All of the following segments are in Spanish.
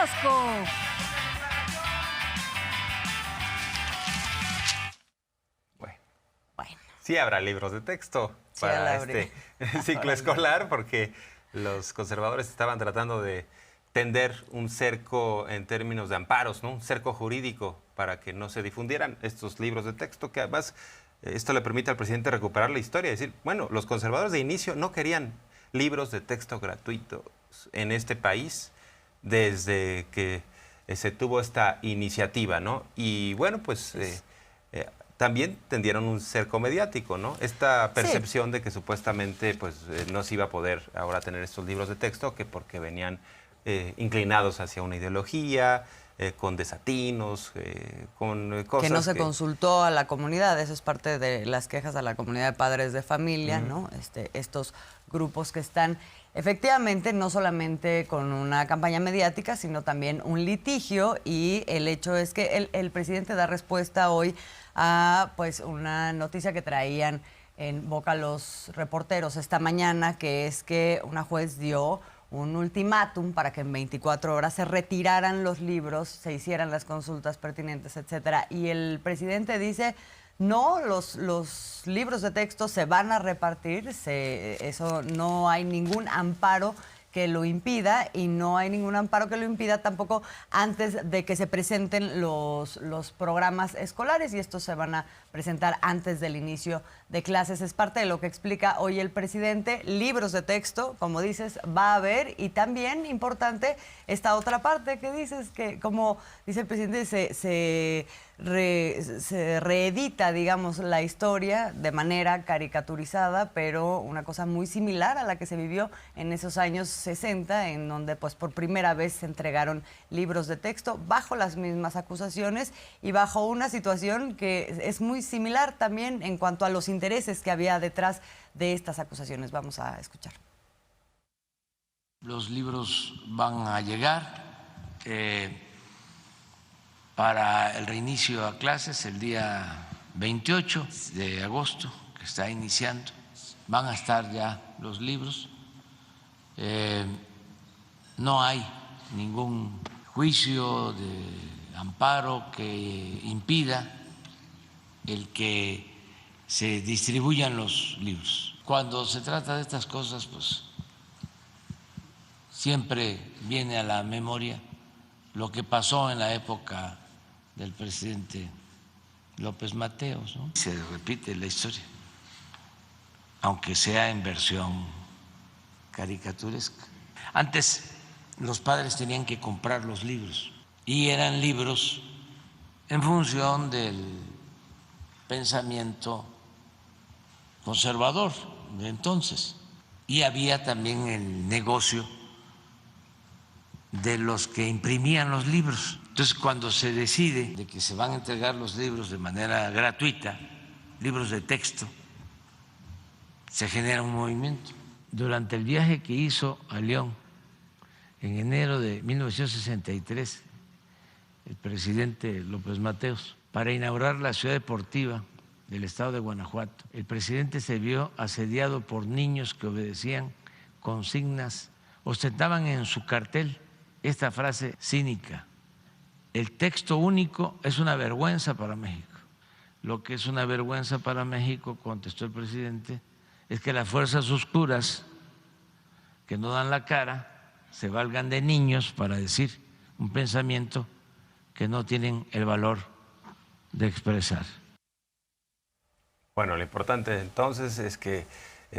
Velasco. Bueno. Sí habrá libros de texto para este ciclo escolar, porque los conservadores estaban tratando de tender un cerco en términos de amparos, ¿no? Un cerco jurídico para que no se difundieran estos libros de texto, que además esto le permite al presidente recuperar la historia, decir, bueno, los conservadores de inicio no querían libros de texto gratuitos en este país desde que se tuvo esta iniciativa, ¿no? Y bueno, pues también tendieron un cerco mediático, ¿no? Esta percepción de que supuestamente pues no se iba a poder ahora tener estos libros de texto, que porque venían inclinados hacia una ideología, con desatinos, con cosas que no se consultó a la comunidad. Eso es parte de las quejas a la comunidad de padres de familia, ¿no? Estos grupos que están efectivamente no solamente con una campaña mediática, sino también un litigio, y el hecho es que el presidente da respuesta hoy a pues una noticia que traían en boca los reporteros esta mañana, que es que una juez dio un ultimátum para que en 24 horas se retiraran los libros, se hicieran las consultas pertinentes, etcétera. Y el presidente dice, no, los libros de texto se van a repartir, eso no hay ningún amparo que lo impida, y no hay ningún amparo que lo impida tampoco antes de que se presenten los programas escolares, y estos se van a presentar antes del inicio de clases. Es parte de lo que explica hoy el presidente. Libros de texto, como dices, va a haber, y también importante esta otra parte que dices, que como dice el presidente, se reedita, digamos, la historia de manera caricaturizada, pero una cosa muy similar a la que se vivió en esos años 60, en donde pues por primera vez se entregaron libros de texto bajo las mismas acusaciones y bajo una situación que es muy similar también en cuanto a los intereses que había detrás de estas acusaciones. Vamos a escuchar. Los libros van a llegar para el reinicio a clases el día 28 de agosto, que está iniciando. Van a estar ya los libros. No hay ningún juicio de amparo que impida el que se distribuyan los libros. Cuando se trata de estas cosas, pues siempre viene a la memoria lo que pasó en la época del presidente López Mateos, ¿no? Se repite la historia, aunque sea en versión caricaturesca. Antes los padres tenían que comprar los libros, y eran libros en función del pensamiento conservador de entonces, y había también el negocio de los que imprimían los libros. Entonces, cuando se decide de que se van a entregar los libros de manera gratuita, libros de texto, se genera un movimiento. Durante el viaje que hizo a León en enero de 1963, el presidente López Mateos, para inaugurar la ciudad deportiva del estado de Guanajuato, el presidente se vio asediado por niños que obedecían consignas, ostentaban en su cartel esta frase cínica: el texto único es una vergüenza para México. Lo que es una vergüenza para México, contestó el presidente, es que las fuerzas oscuras que no dan la cara se valgan de niños para decir un pensamiento que no tienen el valor de expresar. Bueno, lo importante entonces es que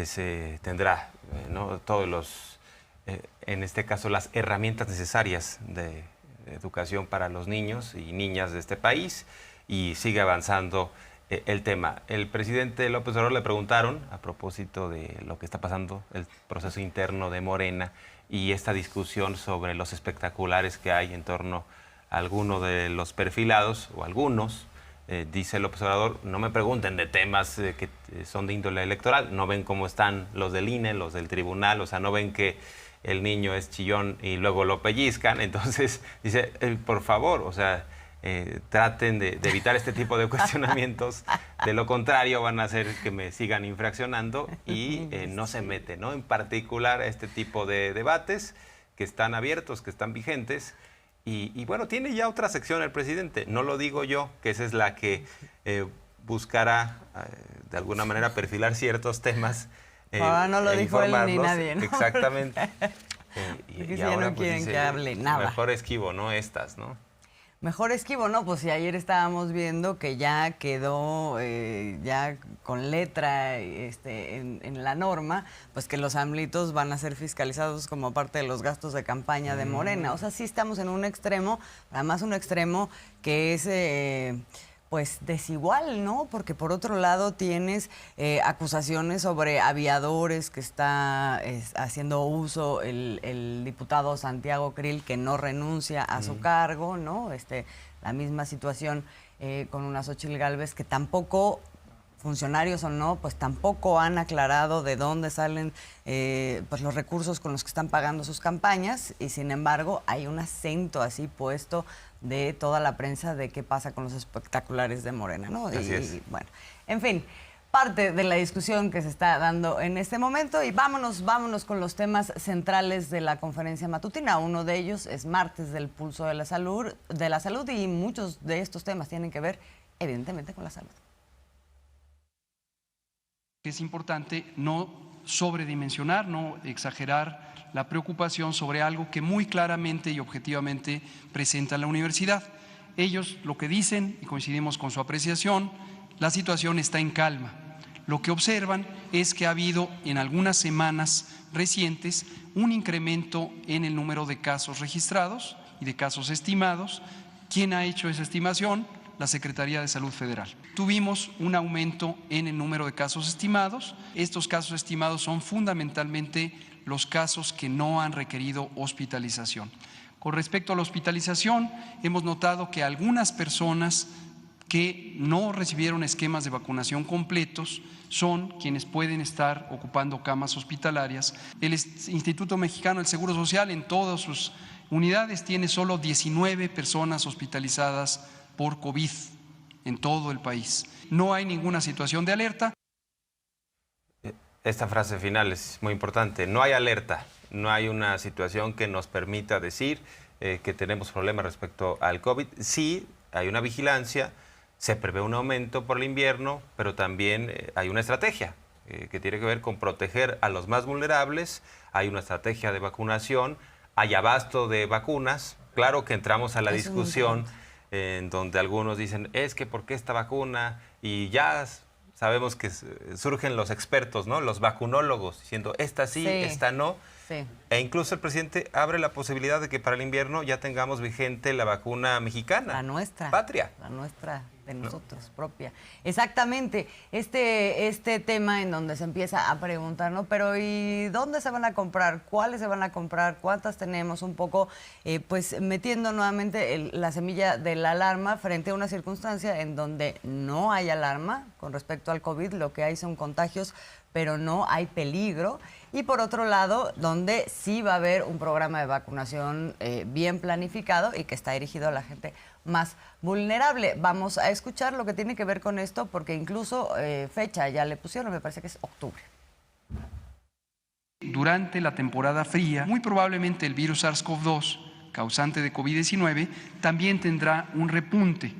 se tendrá ¿no? todos los, en este caso, las herramientas necesarias de educación para los niños y niñas de este país, y sigue avanzando el tema. El presidente López Obrador le preguntaron a propósito de lo que está pasando, el proceso interno de Morena y esta discusión sobre los espectaculares que hay en torno a alguno de los perfilados, o algunos. Dice López Obrador, no me pregunten de temas que son de índole electoral, no ven cómo están los del INE, los del tribunal, o sea, no ven que el niño es chillón y luego lo pellizcan. Entonces dice, por favor, o sea, traten de evitar este tipo de cuestionamientos, de lo contrario van a hacer que me sigan infraccionando, y no se mete, ¿no? En particular a este tipo de debates que están abiertos, que están vigentes, Y bueno, tiene ya otra sección el presidente, no lo digo yo, que esa es la que buscará de alguna manera perfilar ciertos temas. Ahora no lo dijo él ni nadie, ¿no? Exactamente. Porque si ya no quieren que hable nada. Mejor esquivo, ¿no? Estas, ¿no? Mejor esquivo, ¿no? Pues si ayer estábamos viendo que ya quedó ya con letra en la norma, pues que los AMLitos van a ser fiscalizados como parte de los gastos de campaña de Morena. O sea, sí estamos en un extremo, además un extremo que es pues desigual, ¿no? Porque por otro lado tienes acusaciones sobre aviadores que está haciendo uso el diputado Santiago Krill, que no renuncia a su cargo, ¿no? La misma situación con una Xóchitl Gálvez que tampoco, funcionarios o no, pues tampoco han aclarado de dónde salen pues los recursos con los que están pagando sus campañas, y sin embargo hay un acento así puesto de toda la prensa de qué pasa con los espectaculares de Morena, ¿no? Así es. Y bueno, en fin, parte de la discusión que se está dando en este momento, y vámonos con los temas centrales de la conferencia matutina. Uno de ellos es martes del pulso de la salud, y muchos de estos temas tienen que ver evidentemente con la salud. Es importante no sobredimensionar, no exagerar la preocupación sobre algo que muy claramente y objetivamente presenta la universidad. Ellos lo que dicen, y coincidimos con su apreciación, la situación está en calma. Lo que observan es que ha habido en algunas semanas recientes un incremento en el número de casos registrados y de casos estimados. ¿Quién ha hecho esa estimación? La Secretaría de Salud Federal. Tuvimos un aumento en el número de casos estimados. Estos casos estimados son fundamentalmente los casos que no han requerido hospitalización. Con respecto a la hospitalización, hemos notado que algunas personas que no recibieron esquemas de vacunación completos son quienes pueden estar ocupando camas hospitalarias. El Instituto Mexicano del Seguro Social en todas sus unidades tiene solo 19 personas hospitalizadas por COVID en todo el país. No hay ninguna situación de alerta. Esta frase final es muy importante. No hay alerta, no hay una situación que nos permita decir que tenemos problemas respecto al COVID. Sí, hay una vigilancia, se prevé un aumento por el invierno, pero también hay una estrategia que tiene que ver con proteger a los más vulnerables. Hay una estrategia de vacunación, hay abasto de vacunas. Claro que entramos a la discusión en donde algunos dicen, es que ¿por qué esta vacuna? Y ya sabemos que surgen los expertos, ¿no? Los vacunólogos, diciendo, esta sí, esta no. Sí. E incluso el presidente abre la posibilidad de que para el invierno ya tengamos vigente la vacuna mexicana. La nuestra. Patria. La nuestra, de nosotros, propia. Exactamente. Este tema en donde se empieza a preguntar, ¿no? Pero ¿y dónde se van a comprar? ¿Cuáles se van a comprar? ¿Cuántas tenemos? Un poco, pues, metiendo nuevamente la semilla de la alarma frente a una circunstancia en donde no hay alarma con respecto al COVID. Lo que hay son contagios, pero no hay peligro. Y por otro lado, donde sí va a haber un programa de vacunación bien planificado y que está dirigido a la gente más vulnerable. Vamos a escuchar lo que tiene que ver con esto, porque incluso fecha ya le pusieron, me parece que es octubre. Durante la temporada fría, muy probablemente el virus SARS-CoV-2, causante de COVID-19, también tendrá un repunte.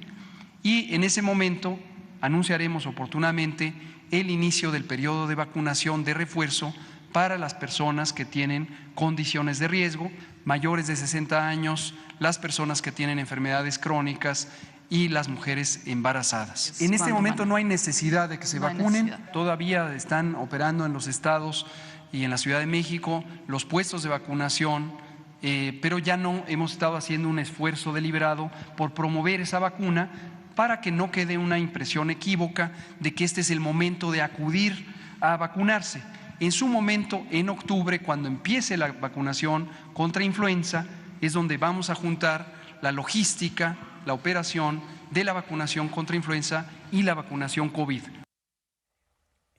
Y en ese momento anunciaremos oportunamente el inicio del periodo de vacunación de refuerzo para las personas que tienen condiciones de riesgo, mayores de 60 años, las personas que tienen enfermedades crónicas y las mujeres embarazadas. En este momento no hay necesidad de que se vacunen, todavía están operando en los estados y en la Ciudad de México los puestos de vacunación, pero ya no hemos estado haciendo un esfuerzo deliberado por promover esa vacuna para que no quede una impresión equívoca de que este es el momento de acudir a vacunarse. En su momento, en octubre, cuando empiece la vacunación contra influenza, es donde vamos a juntar la logística, la operación de la vacunación contra influenza y la vacunación COVID.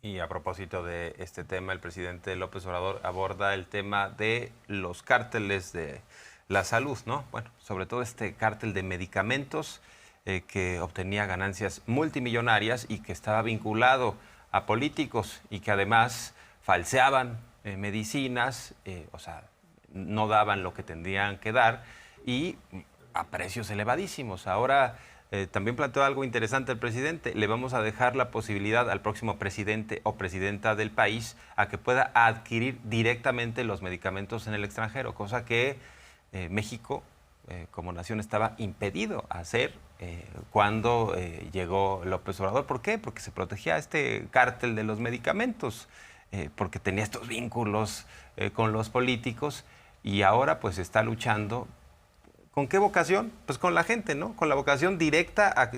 Y a propósito de este tema, el presidente López Obrador aborda el tema de los cárteles de la salud, ¿no? Bueno, sobre todo este cártel de medicamentos que obtenía ganancias multimillonarias y que estaba vinculado a políticos y que además falseaban medicinas, o sea, no daban lo que tendrían que dar, y a precios elevadísimos. Ahora también planteó algo interesante el presidente. Le vamos a dejar la posibilidad al próximo presidente o presidenta del país a que pueda adquirir directamente los medicamentos en el extranjero, cosa que México como nación estaba impedido hacer cuando llegó López Obrador. ¿Por qué? Porque se protegía a este cártel de los medicamentos, porque tenía estos vínculos con los políticos, y ahora pues está luchando. ¿Con qué vocación? Pues con la gente, ¿no? Con la vocación directa a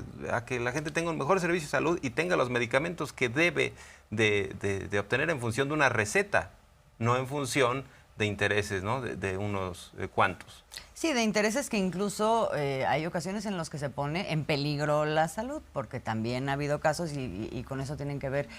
que la gente tenga un mejor servicio de salud y tenga los medicamentos que debe de obtener en función de una receta, no en función de intereses, ¿no? De unos cuantos. Sí, de intereses que incluso hay ocasiones en los que se pone en peligro la salud, porque también ha habido casos, y con eso tienen que ver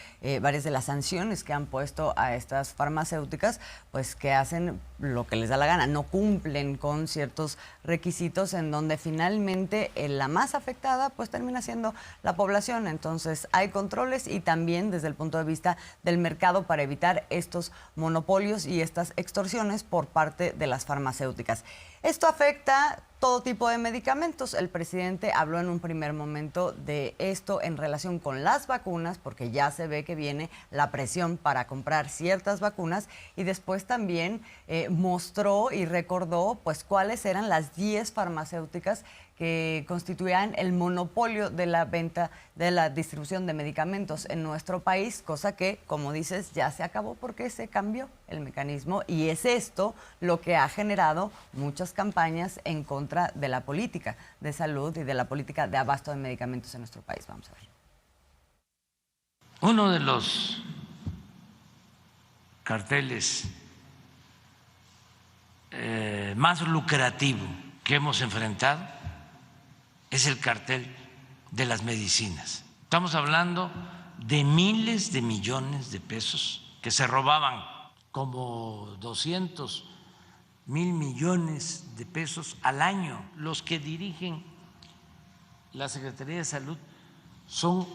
varias de las sanciones que han puesto a estas farmacéuticas, pues que hacen lo que les da la gana, no cumplen con ciertos requisitos en donde finalmente la más afectada pues termina siendo la población. Entonces hay controles y también desde el punto de vista del mercado para evitar estos monopolios y estas extorsiones por parte de las farmacéuticas. Esto afecta todo tipo de medicamentos. El presidente habló en un primer momento de esto en relación con las vacunas, porque ya se ve que viene la presión para comprar ciertas vacunas, y después también mostró y recordó pues cuáles eran las 10 farmacéuticas que constituían el monopolio de la venta, de la distribución de medicamentos en nuestro país, cosa que, como dices, ya se acabó porque se cambió el mecanismo, y es esto lo que ha generado muchas campañas en contra de la política de salud y de la política de abasto de medicamentos en nuestro país. Vamos a ver. Uno de los carteles más lucrativo que hemos enfrentado es el cartel de las medicinas. Estamos hablando de miles de millones de pesos que se robaban, como 200 mil millones de pesos al año. Los que dirigen la Secretaría de Salud son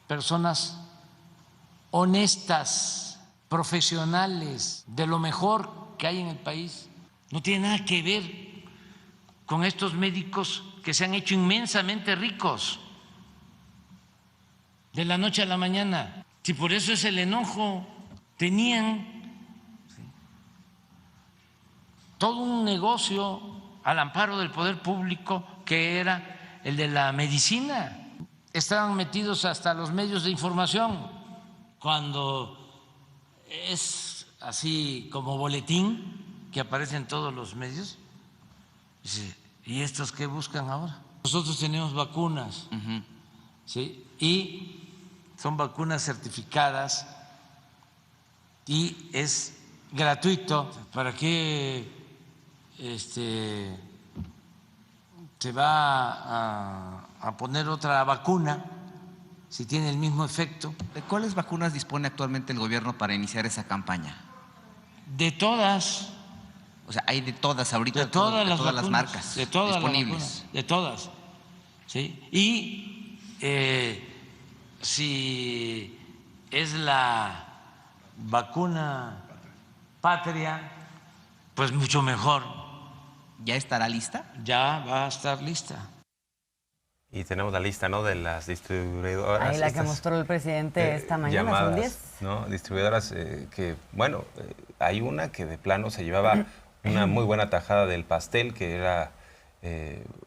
personas honestas, profesionales, de lo mejor que hay en el país. No tiene nada que ver con estos médicos que se han hecho inmensamente ricos de la noche a la mañana. Si por eso es el enojo, tenían todo un negocio al amparo del poder público que era el de la medicina. Estaban metidos hasta los medios de información. Cuando es así como boletín que aparece en todos los medios, dice, ¿y estos qué buscan ahora? Nosotros tenemos vacunas, ¿sí? Y son vacunas certificadas y es gratuito. ¿Para qué se va a poner otra vacuna si tiene el mismo efecto? ¿De cuáles vacunas dispone actualmente el gobierno para iniciar esa campaña? De todas. O sea, hay de todas ahorita, de todas las vacunas, las marcas de todas disponibles. Las vacunas, de todas, ¿sí? Y si es la vacuna patria, pues mucho mejor. ¿Ya estará lista? Ya va a estar lista. Y tenemos la lista, ¿no?, de las distribuidoras. Ahí la que mostró el presidente esta mañana, llamadas, son 10. ¿no? Distribuidoras que, bueno, hay una que de plano se llevaba una muy buena tajada del pastel, que era,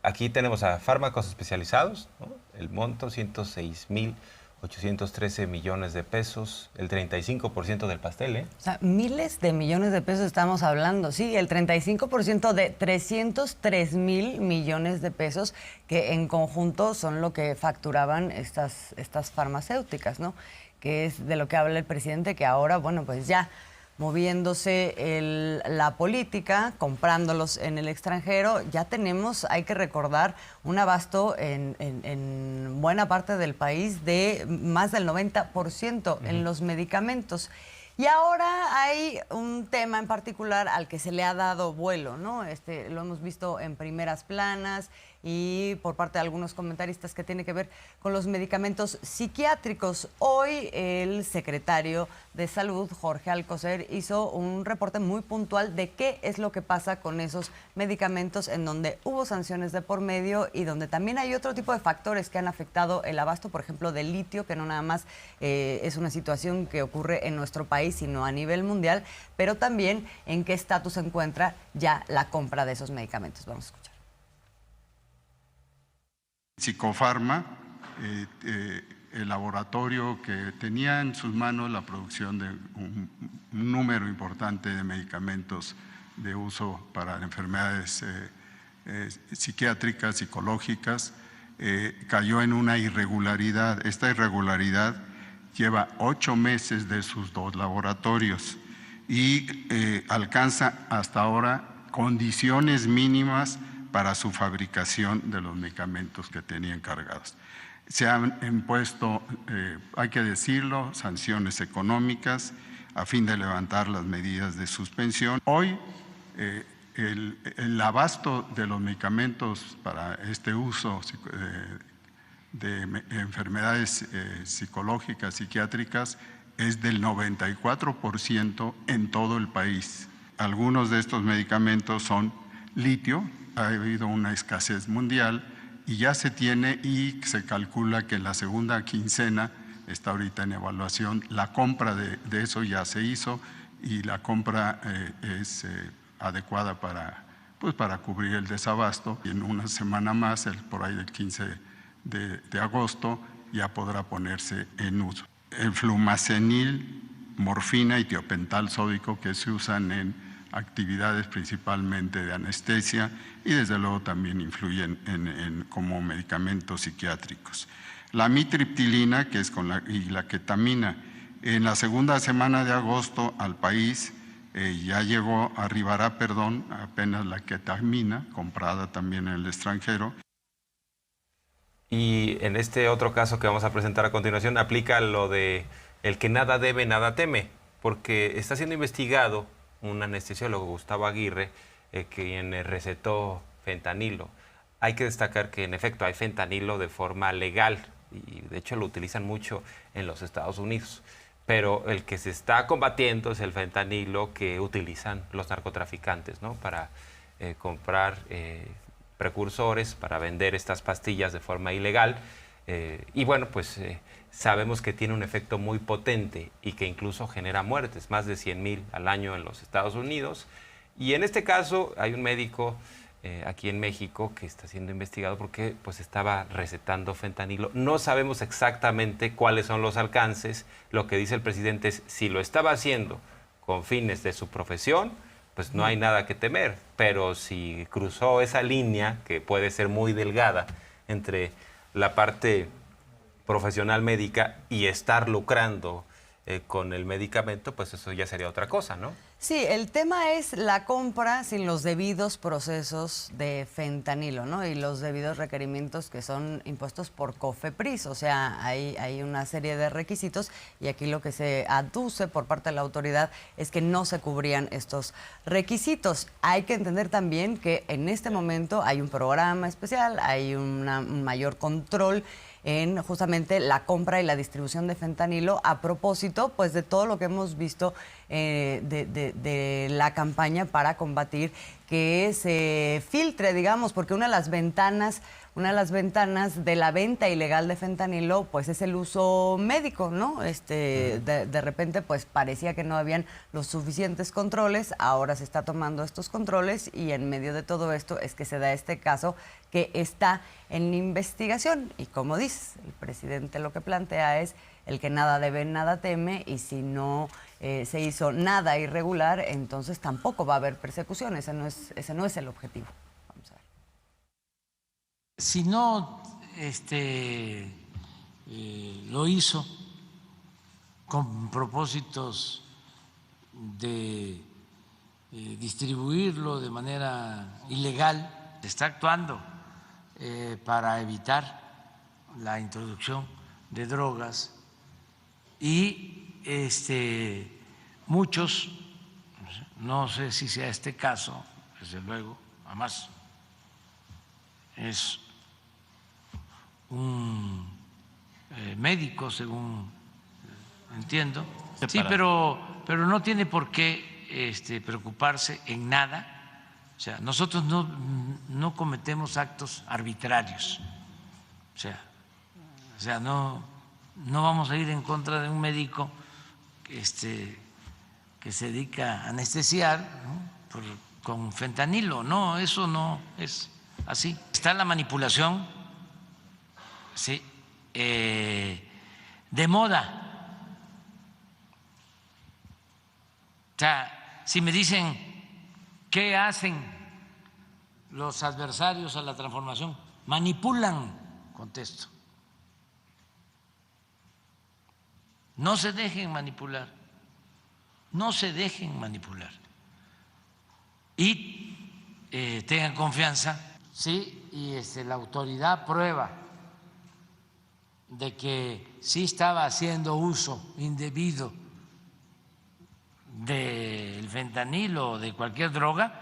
aquí tenemos a fármacos especializados, ¿no? El monto, 106.813 millones de pesos, el 35% del pastel, ¿eh? O sea, miles de millones de pesos estamos hablando. Sí, el 35% de 303,000 millones de pesos, que en conjunto son lo que facturaban estas farmacéuticas, ¿no? Que es de lo que habla el presidente, que ahora, bueno, pues ya moviéndose la política, comprándolos en el extranjero, ya tenemos, hay que recordar, un abasto en buena parte del país de más del 90% en los medicamentos. Y ahora hay un tema en particular al que se le ha dado vuelo, ¿no? Lo hemos visto en primeras planas y por parte de algunos comentaristas que tiene que ver con los medicamentos psiquiátricos. Hoy el secretario de Salud, Jorge Alcocer, hizo un reporte muy puntual de qué es lo que pasa con esos medicamentos en donde hubo sanciones de por medio y donde también hay otro tipo de factores que han afectado el abasto, por ejemplo, del litio, que no nada más es una situación que ocurre en nuestro país, sino a nivel mundial, pero también en qué estatus se encuentra ya la compra de esos medicamentos. Vamos a escuchar. Psicofarma, el laboratorio que tenía en sus manos la producción de un número importante de medicamentos de uso para enfermedades psiquiátricas, psicológicas, cayó en una irregularidad. Esta irregularidad lleva 8 meses de sus 2 laboratorios y alcanza hasta ahora condiciones mínimas para su fabricación de los medicamentos que tenía encargados. Se han impuesto, hay que decirlo, sanciones económicas a fin de levantar las medidas de suspensión. Hoy el abasto de los medicamentos para este uso de enfermedades psicológicas, psiquiátricas, es del 94% en todo el país. Algunos de estos medicamentos son litio, ha habido una escasez mundial y ya se tiene y se calcula que en la segunda quincena, está ahorita en evaluación, la compra de eso ya se hizo y la compra es adecuada para cubrir el desabasto. Y en una semana más, por ahí del 15 de agosto, ya podrá ponerse en uso. El flumazenil, morfina y tiopental sódico que se usan en actividades principalmente de anestesia y desde luego también influyen como medicamentos psiquiátricos. La amitriptilina, que es y la ketamina, en la segunda semana de agosto al país arribará apenas la ketamina, comprada también en el extranjero. Y en este otro caso que vamos a presentar a continuación, aplica lo de el que nada debe, nada teme, porque está siendo investigado un anestesiólogo, Gustavo Aguirre, quien recetó fentanilo. Hay que destacar que en efecto hay fentanilo de forma legal y de hecho lo utilizan mucho en los Estados Unidos. Pero el que se está combatiendo es el fentanilo que utilizan los narcotraficantes, ¿no? Para comprar precursores, para vender estas pastillas de forma ilegal. Y bueno, pues sabemos que tiene un efecto muy potente y que incluso genera muertes, más de 100,000 al año en los Estados Unidos. Y en este caso hay un médico aquí en México que está siendo investigado porque pues estaba recetando fentanilo. No sabemos exactamente cuáles son los alcances. Lo que dice el presidente es, si lo estaba haciendo con fines de su profesión, pues no hay nada que temer. Pero si cruzó esa línea, que puede ser muy delgada, entre la parte profesional médica y estar lucrando con el medicamento, pues eso ya sería otra cosa, ¿no? Sí, el tema es la compra sin los debidos procesos de fentanilo, ¿no? Y los debidos requerimientos que son impuestos por COFEPRIS. O sea, hay una serie de requisitos y aquí lo que se aduce por parte de la autoridad es que no se cubrían estos requisitos. Hay que entender también que en este momento hay un programa especial, hay un mayor control en justamente la compra y la distribución de fentanilo a propósito pues de todo lo que hemos visto de la campaña para combatir que se filtre, digamos, porque una de las ventanas de la venta ilegal de fentanilo pues es el uso médico, ¿no? De repente pues parecía que no habían los suficientes controles, ahora se está tomando estos controles y en medio de todo esto es que se da este caso que está en investigación y como dices, el presidente lo que plantea es el que nada debe, nada teme y si no se hizo nada irregular, entonces tampoco va a haber persecución, ese no es el objetivo. Vamos a ver. Si no lo hizo con propósitos de distribuirlo de manera ilegal, está actuando para evitar la introducción de drogas y muchos, no sé si sea este caso, desde luego, además es un médico, según entiendo. Sí, pero no tiene por qué preocuparse en nada. O sea, nosotros no cometemos actos arbitrarios. O sea, no vamos a ir en contra de un médico que se dedica a anestesiar, ¿no? Con fentanilo. No, eso no es así. Está la manipulación, sí, de moda. O sea, si me dicen qué hacen los adversarios a la transformación, manipulan, contesto. No se dejen manipular, no se dejen manipular. Y tengan confianza, sí, y la autoridad prueba de que sí estaba haciendo uso indebido del fentanilo o de cualquier droga,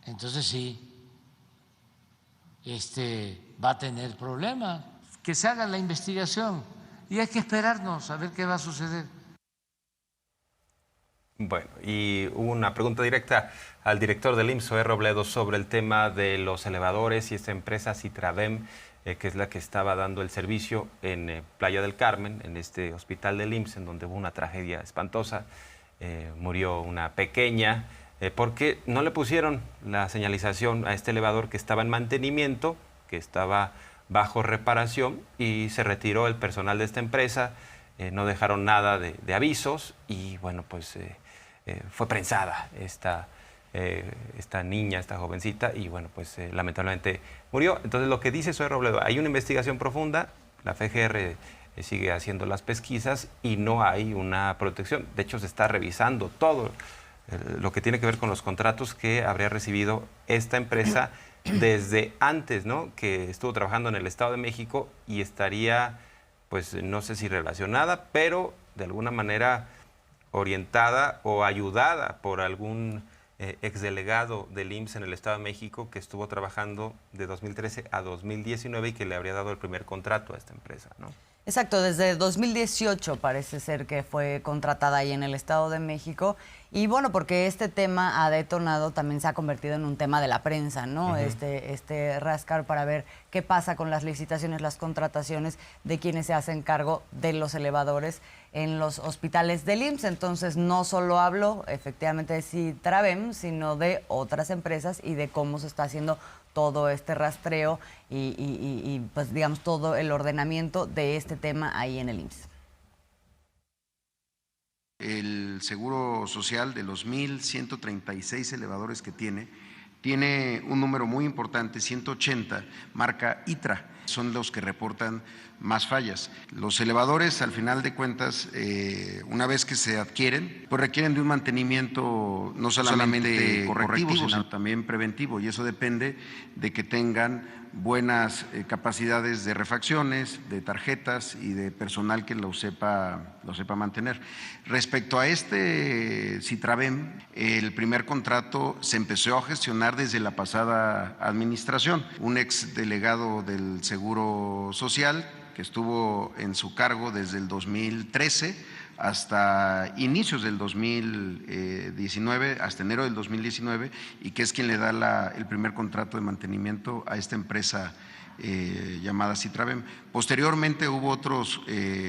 entonces sí va a tener problemas. Que se haga la investigación y hay que esperarnos a ver qué va a suceder. Bueno, y hubo una pregunta directa al director del IMSS, Zoé Robledo, sobre el tema de los elevadores y esta empresa Citravem, que es la que estaba dando el servicio en Playa del Carmen, en este hospital del IMSS, en donde hubo una tragedia espantosa. Murió una pequeña porque no le pusieron la señalización a este elevador que estaba en mantenimiento, que estaba bajo reparación, y se retiró el personal de esta empresa. No dejaron nada de avisos y bueno, pues fue prensada esta niña, esta jovencita, y bueno, pues lamentablemente murió. Entonces lo que dice Zoé Robledo, hay una investigación profunda, la FGR sigue haciendo las pesquisas y no hay una protección. De hecho, se está revisando todo lo que tiene que ver con los contratos que habría recibido esta empresa desde antes, ¿no?, que estuvo trabajando en el Estado de México, y estaría, pues no sé si relacionada, pero de alguna manera orientada o ayudada por algún exdelegado del IMSS en el Estado de México que estuvo trabajando de 2013 a 2019 y que le habría dado el primer contrato a esta empresa, ¿no? Exacto, desde 2018 parece ser que fue contratada ahí en el Estado de México. Y bueno, porque este tema ha detonado, también se ha convertido en un tema de la prensa, ¿no? Uh-huh. Este rascar para ver qué pasa con las licitaciones, las contrataciones de quienes se hacen cargo de los elevadores en los hospitales del IMSS. Entonces, no solo hablo efectivamente de Citravem, sino de otras empresas y de cómo se está haciendo todo este rastreo y pues digamos todo el ordenamiento de este tema ahí en el IMSS. El Seguro Social, de los 1,136 elevadores que tiene un número muy importante, 180, marca ITRA, son los que reportan más fallas. Los elevadores, al final de cuentas, una vez que se adquieren, pues requieren de un mantenimiento no solamente correctivo, sino también preventivo, y eso depende de que tengan buenas capacidades de refacciones, de tarjetas y de personal que lo sepa mantener. Respecto a este Citravem, el primer contrato se empezó a gestionar desde la pasada administración. Un ex delegado del Seguro Social que estuvo en su cargo desde el 2013 hasta inicios del 2019, hasta enero del 2019, y que es quien le da el primer contrato de mantenimiento a esta empresa llamada Citravem. Posteriormente hubo otros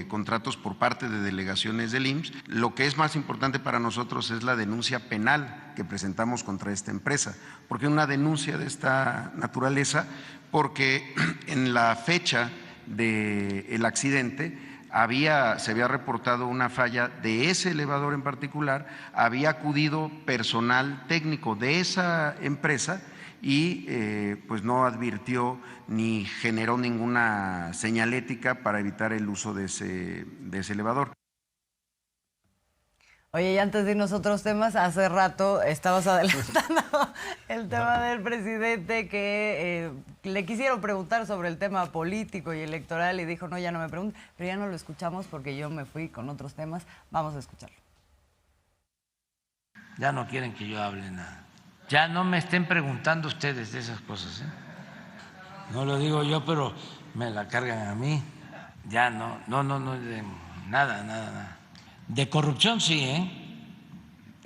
contratos por parte de delegaciones del IMSS. Lo que es más importante para nosotros es la denuncia penal que presentamos contra esta empresa. ¿Por qué una denuncia de esta naturaleza? Porque en la fecha del accidente se había reportado una falla de ese elevador en particular, había acudido personal técnico de esa empresa y pues no advirtió ni generó ninguna señalética para evitar el uso de ese elevador. Oye, y antes de irnos a otros temas, hace rato estabas adelantando el tema del presidente que le quisieron preguntar sobre el tema político y electoral y dijo, no, ya no me pregunten, pero ya no lo escuchamos porque yo me fui con otros temas. Vamos a escucharlo. Ya no quieren que yo hable nada. Ya no me estén preguntando ustedes de esas cosas, ¿eh? No lo digo yo, pero me la cargan a mí. Ya no, nada. De corrupción sí,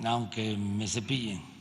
aunque me cepillen.